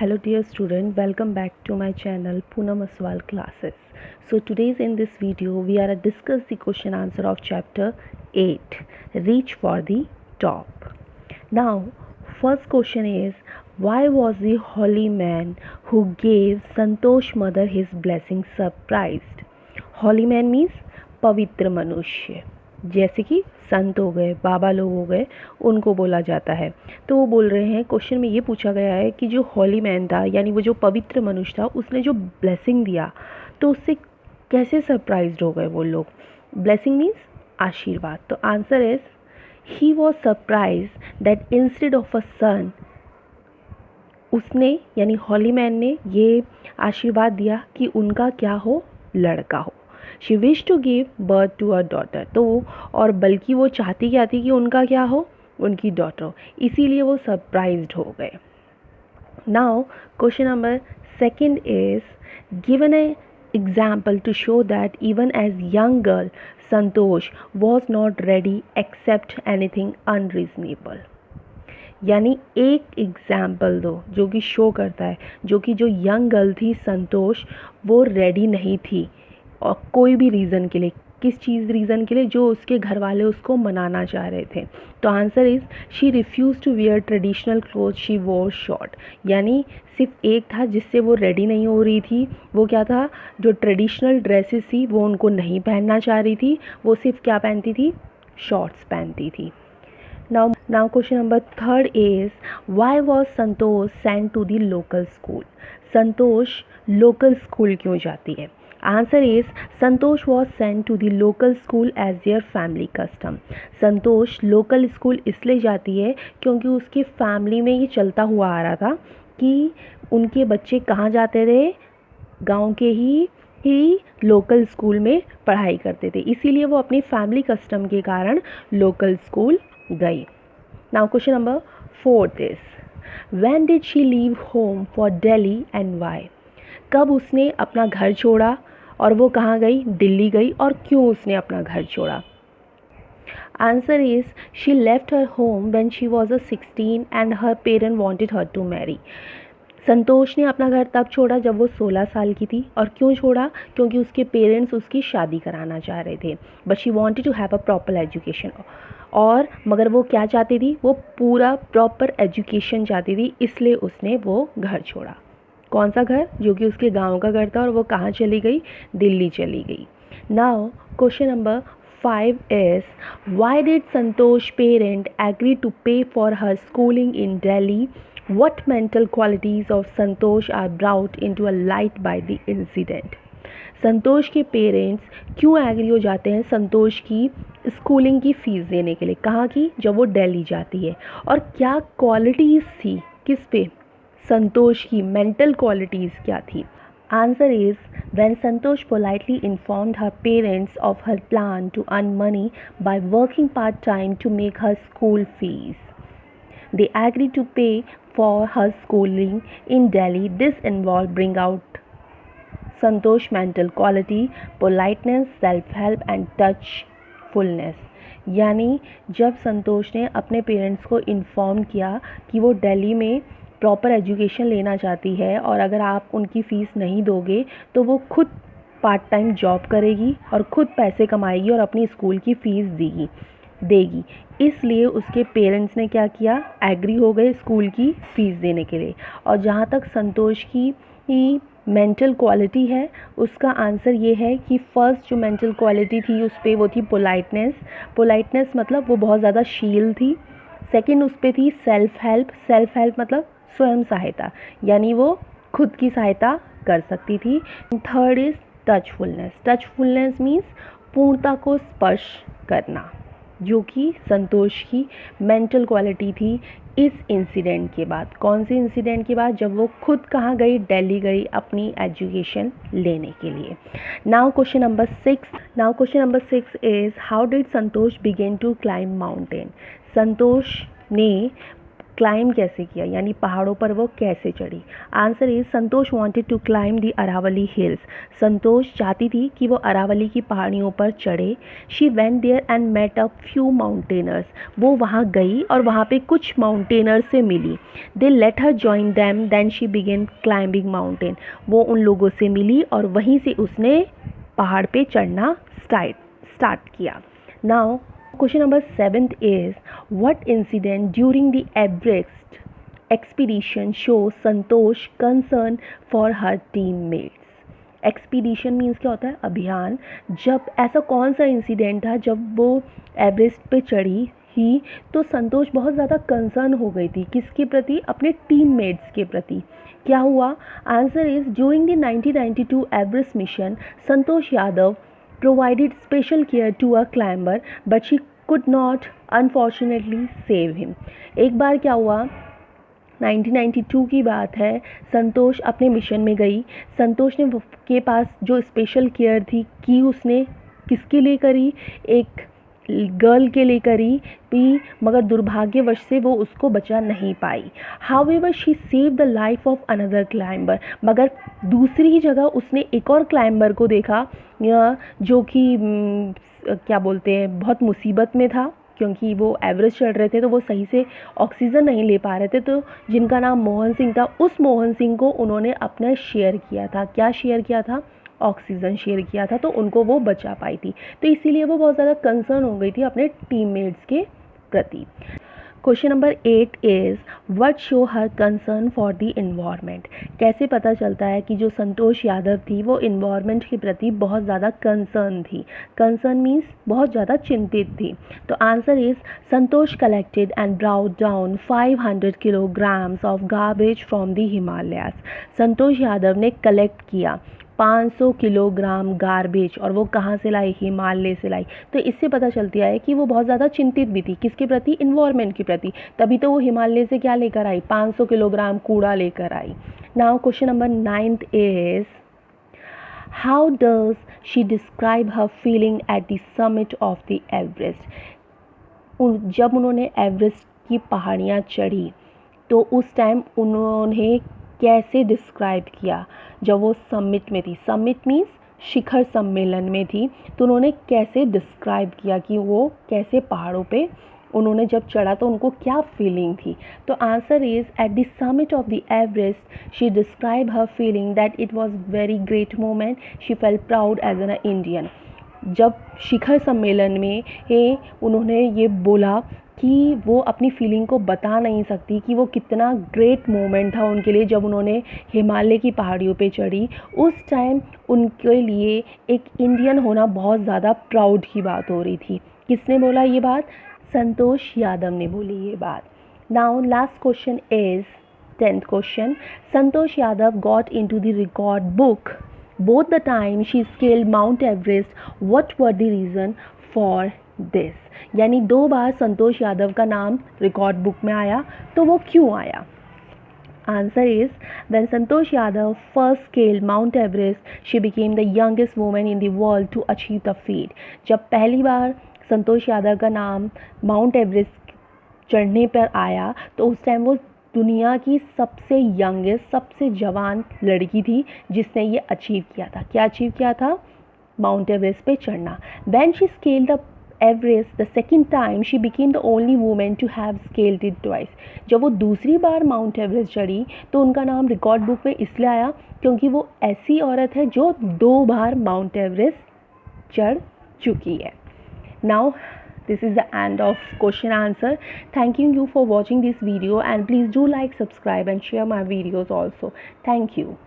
Hello dear student, welcome back to my channel Poonam Aswal classes. So today's in this video we are to discuss the question answer of chapter 8, Reach for the Top. Now first question is, why was the holy man who gave Santosh mother his blessing surprised? Holy man means पवित्र मनुष्य, जैसे कि संत हो गए, बाबा लोग हो गए, उनको बोला जाता है। तो वो बोल रहे हैं, क्वेश्चन में ये पूछा गया है कि जो हॉली मैन था यानी वो जो पवित्र मनुष्य था, उसने जो ब्लेसिंग दिया तो उससे कैसे सरप्राइज्ड हो गए वो लोग। ब्लेसिंग मीन्स आशीर्वाद। तो answer is he was surprised that instead of a son, उसने यानी हॉली मैन ने ये आशीर्वाद दिया कि उनका क्या हो, लड़का हो। She wish to give birth to a daughter, तो और बल्कि वो चाहती क्या थी कि उनका क्या हो, उनकी डॉटर हो, इसीलिए वो सरप्राइज्ड हो गए। Now question number second is, given a example to show that even as young girl Santosh was not ready accept anything unreasonable. यानी एक एग्जाम्पल दो जो कि शो करता है जो कि जो यंग गर्ल थी संतोष, वो रेडी नहीं थी और कोई भी रीज़न के लिए, किस चीज़ रीज़न के लिए, जो उसके घर वाले उसको मनाना चाह रहे थे। तो answer is she refuse to wear traditional cloth, she wore short. यानी सिर्फ एक था जिससे वो रेडी नहीं हो रही थी, वो क्या था, जो ट्रेडिशनल ड्रेसेस थी वो उनको नहीं पहनना चाह रही थी, वो सिर्फ क्या पहनती थी, शॉर्ट्स पहनती थी। Now question number third is, why was Santosh sent to the local school? Santosh local school क्यों जाती है? Answer is, Santosh was sent to the local school as their family custom. Santosh local school इसलिए जाती है क्योंकि उसकी फैमिली में ये चलता हुआ आ रहा था कि उनके बच्चे कहाँ जाते थे, गांव के ही लोकल स्कूल में पढ़ाई करते थे, इसीलिए वो अपनी फैमिली कस्टम के कारण लोकल स्कूल गई। Now question number fourth is, when did she leave home for Delhi and why? कब उसने अपना घर छोड़ा और वो कहाँ गई, दिल्ली गई, और क्यों उसने अपना घर छोड़ा? Answer is, she left her home when she was 16 and her parent wanted her to marry. Santosh ने अपना घर तब छोड़ा जब वो 16 साल की थी, और क्यों छोड़ा, क्योंकि उसके पेरेंट्स उसकी शादी कराना चाह रहे थे। But she wanted to have a proper education, और मगर वो क्या चाहती थी, वो पूरा प्रॉपर एजुकेशन चाहती थी, इसलिए उसने वो घर छोड़ा। कौन सा घर, जो कि उसके गांव का घर था, और वो कहाँ चली गई, दिल्ली चली गई। Now question number 5 is, why did Santosh parent agree to pay for her schooling in Delhi? What mental qualities of Santosh are brought into a light by the incident? संतोष के पेरेंट्स क्यों एग्री हो जाते हैं संतोष की schooling की fees देने के लिए, कहाँ की, जब वो दिल्ली जाती है, और क्या क्वालिटीज़ थी, किस पे, संतोष की मेंटल क्वालिटीज़ क्या थी? Answer is, when Santosh politely informed her parents of her plan to earn money by working part-time to make her school fees. They agreed to pay for her schooling in Delhi. This involved bring out Santosh mental quality, politeness, self-help and touchfulness. यानी जब संतोष ने अपने parents को inform किया कि वो दिल्ली में proper education लेना चाहती है, और अगर आप उनकी फ़ीस नहीं दोगे तो वो खुद पार्ट टाइम जॉब करेगी और खुद पैसे कमाएगी और अपनी स्कूल की फ़ीस देगी, इसलिए उसके पेरेंट्स ने क्या किया, एग्री हो गए स्कूल की फ़ीस देने के लिए। और जहाँ तक संतोष की मेंटल क्वालिटी है, उसका आंसर ये है कि फर्स्ट जो मेंटल क्वालिटी थी उस पर वो थी पोलाइटनेस मतलब वो बहुत ज़्यादा शील थी। सेकंड उस पर थी सेल्फ हेल्प मतलब स्वयं सहायता, यानी वो खुद की सहायता कर सकती थी। थर्ड इज टचफुलनेस मीन्स पूर्णता को स्पर्श करना, जो कि संतोष की मेंटल क्वालिटी थी इस इंसिडेंट के बाद। कौन से इंसिडेंट के बाद, जब वो खुद कहाँ गई, दिल्ली गई अपनी एजुकेशन लेने के लिए। Now question number 6 is, how did Santosh begin to climb mountain? Santosh ने क्लाइम कैसे किया, यानी पहाड़ों पर वो कैसे चढ़ी? Answer is Santosh wanted to climb the Aravalli hills. Santosh चाहती थी कि वो अरावली की पहाड़ियों पर चढ़े। She went there and met a few mountaineers. वो वहाँ गई और वहाँ पे कुछ माउंटेनर्स से मिली। They let her join them, then she began climbing mountain. वो उन लोगों से मिली और वहीं से उसने पहाड़ पे चढ़ना स्टार्ट किया। Now question number 7 is, what incident during the Everest expedition shows Santosh concern for her teammates? Expedition means क्या होता है? अभियान। जब ऐसा कौन सा इंसिडेंट था जब वो एवरेस्ट पे चढ़ी ही तो संतोष बहुत ज़्यादा कंसर्न हो गई थी? किसके प्रति? अपने टीममेट्स के प्रति। क्या हुआ? Answer is, during the 1992 Everest mission Santosh Yadav provided special care to a climber but she could not unfortunately save him. एक बार क्या हुआ, 1992 की बात है, संतोष अपने मिशन में गई। संतोष ने के पास जो स्पेशल केयर थी की उसने किसके लिए करी? एक गर्ल के लिए करी भी, मगर दुर्भाग्यवश से वो उसको बचा नहीं पाई। However she save the life of another climber. मगर दूसरी जगह उसने एक और क्लाइंबर को देखा जो कि क्या बोलते हैं, बहुत मुसीबत में था, क्योंकि वो एवरेस्ट चढ़ रहे थे तो वो सही से ऑक्सीजन नहीं ले पा रहे थे। तो जिनका नाम मोहन सिंह था, उस मोहन सिंह को उन्होंने अपना शेयर किया था। क्या शेयर किया था? ऑक्सीजन शेयर किया था, तो उनको वो बचा पाई थी। तो इसीलिए वो बहुत ज़्यादा कंसर्न हो गई थी अपने टीममेट्स के प्रति। Question number 8 is, what show her concern for the environment? कैसे पता चलता है कि जो संतोष यादव थी वो इन्वायरमेंट के प्रति बहुत ज़्यादा कंसर्न थी? कंसर्न मीन्स बहुत ज़्यादा चिंतित थी। तो answer is, Santosh collected and brought down 500 kilograms of garbage from the Himalayas. Santosh Yadav ने कलेक्ट किया 500 किलोग्राम गार्बेज, और वो कहाँ से लाई? हिमालय से लाई। तो इससे पता चलती है कि वो बहुत ज़्यादा चिंतित भी थी। किसके प्रति? इन्वायरमेंट के प्रति। तभी तो वो हिमालय से क्या लेकर आई? 500 किलोग्राम कूड़ा लेकर आई। Now question number 9 is, how does she describe her feeling at the summit of the Everest? जब उन्होंने एवरेस्ट की पहाड़ियाँ चढ़ी तो उस टाइम उन्होंने कैसे डिस्क्राइब किया? जब वो समिट में थी, समिट मीन्स शिखर सम्मेलन में थी, तो उन्होंने कैसे डिस्क्राइब किया कि वो कैसे पहाड़ों पे उन्होंने जब चढ़ा तो उनको क्या फीलिंग थी? तो answer is, at the summit of the Everest she describe her feeling that it was very great moment, she felt proud as an Indian. जब शिखर सम्मेलन में उन्होंने ये बोला कि वो अपनी फीलिंग को बता नहीं सकती कि वो कितना ग्रेट मोमेंट था उनके लिए जब उन्होंने हिमालय की पहाड़ियों पे चढ़ी। उस टाइम उनके लिए एक इंडियन होना बहुत ज़्यादा प्राउड की बात हो रही थी। किसने बोला ये बात? संतोष यादव ने बोली ये बात। Now last question is 10th question, Santosh Yadav got into the record book both the time she scaled Mount Everest. What were the reason for this? यानी 2 बार संतोष यादव का नाम रिकॉर्ड बुक में आया, तो वो क्यों आया? Answer is, when Santosh Yadav first scaled Mount Everest, she became the youngest woman in the world to achieve the feat. जब पहली बार संतोष यादव का नाम माउंट एवरेस्ट चढ़ने पर आया तो उस टाइम वो दुनिया की सबसे यंगेस्ट, सबसे जवान लड़की थी जिसने ये अचीव किया था। क्या अचीव किया था? माउंट एवरेस्ट पे चढ़ना। When she scaled the Everest the second time, she became the only woman to have scaled it twice. जब वो दूसरी बार माउंट एवरेस्ट चढ़ी तो उनका नाम रिकॉर्ड बुक में इसलिए आया क्योंकि वो ऐसी औरत है जो 2 बार माउंट एवरेस्ट चढ़ चुकी है। Now this is the end of question answer. Thanking you for watching this video, and please do like, subscribe and share my videos also. Thank you.